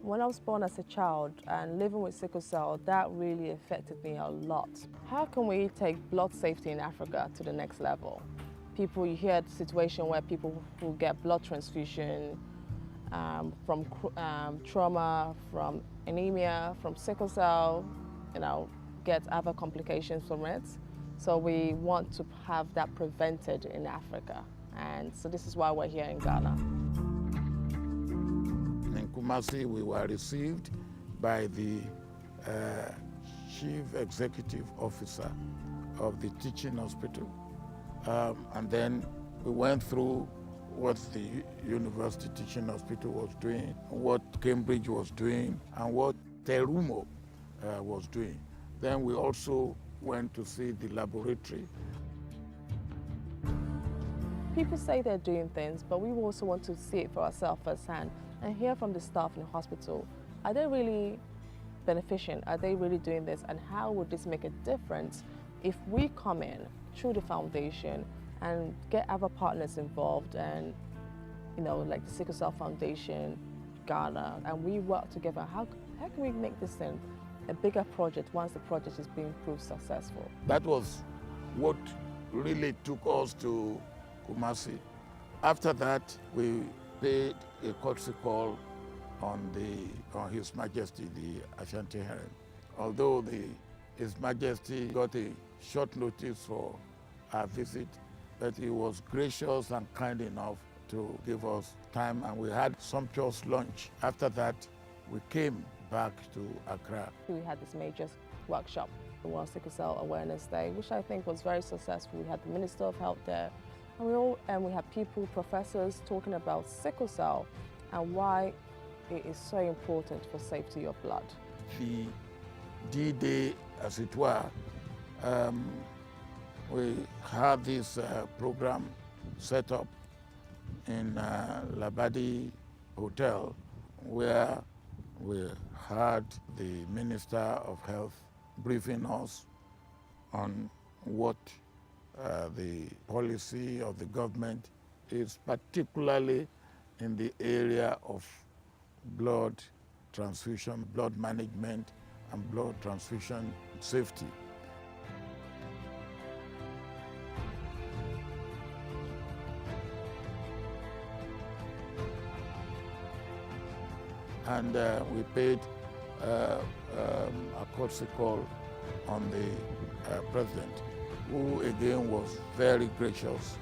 When I was born as a child and living with sickle cell, that really affected me a lot. How can we take blood safety in Africa to the next level? You hear the situation where people who get blood transfusion from trauma, from anemia, from sickle cell, get other complications from it. So we want to have that prevented in Africa. And so this is why we're here in Ghana. In Kumasi, we were received by the Chief Executive Officer of the teaching hospital. And then we went through what the University Teaching Hospital was doing, what Cambridge was doing, and what Terumo was doing. Then we also went to see the laboratory. People say they're doing things, but we also want to see it for ourselves firsthand and hear from the staff in the hospital. Are they really beneficent? Are they really doing this? And how would this make a difference if we come in through the foundation and get other partners involved and, like the Sickle Cell Foundation, Ghana, and we work together? How can we make this thing a bigger project once the project is being proved successful? That was what really took us to Kumasi. After that, we paid a courtesy call on His Majesty the Ashanti Heron. Although His Majesty got a short notice for our visit, but he was gracious and kind enough to give us time, and we had sumptuous lunch. After that, we came back to Accra. We had this major workshop, the World Sickle Cell Awareness Day, which I think was very successful. We had the Minister of Health there, and we had people, professors, talking about sickle cell and why it is so important for safety of blood. The D-Day, as it were, we had this program set up in Labadi Hotel, where we had the Minister of Health briefing us on what the policy of the government is, particularly in the area of blood transfusion, blood management, and blood transfusion safety. And we paid a courtesy call on the president, who again was very gracious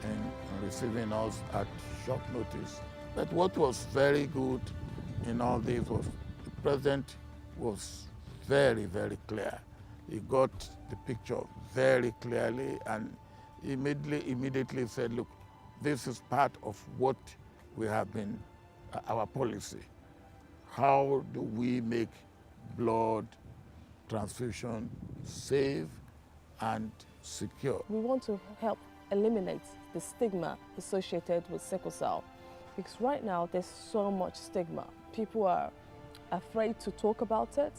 in receiving us at short notice. But what was very good in all this was the president was very, very clear. He got the picture very clearly and immediately said, look, this is part of what we have been, our policy. How do we make blood transfusion safe and secure? We want to help eliminate the stigma associated with sickle cell, because right now there's so much stigma. People are afraid to talk about it.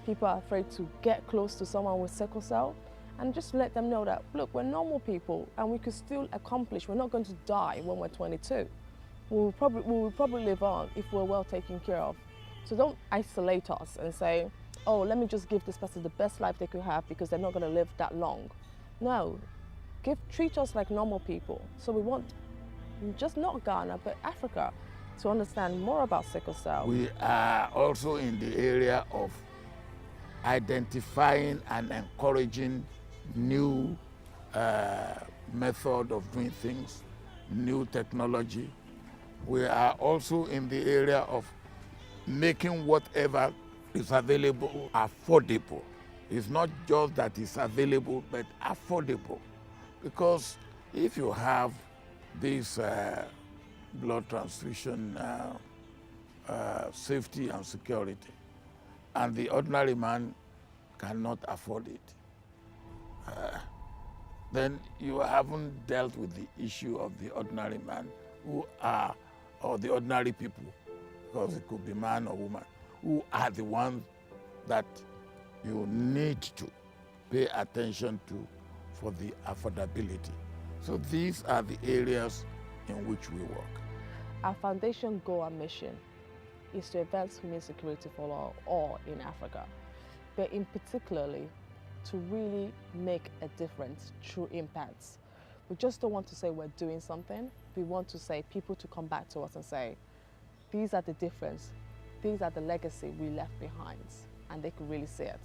People are afraid to get close to someone with sickle cell, and just let them know that, look, we're normal people and we could still accomplish. We're not going to die when we're 22. We will probably live on if we're well taken care of. So don't isolate us and say, oh, let me just give this person the best life they could have because they're not going to live that long. No, treat us like normal people. So we want just not Ghana, but Africa to understand more about sickle cell. We are also in the area of identifying and encouraging new method of doing things, new technology. We are also in the area of making whatever is available affordable. It's not just that it's available, but affordable. Because if you have this blood transfusion safety and security, and the ordinary man cannot afford it, then you haven't dealt with the issue of the ordinary man or the ordinary people, because it could be man or woman, who are the ones that you need to pay attention to for the affordability. So these are the areas in which we work. Our foundation goal and mission is to advance women's security for all in Africa, but in particularly to really make a difference through impacts. We just don't want to say we're doing something. We want to say people to come back to us and say, these are the difference, these are the legacy we left behind, and they could really see it.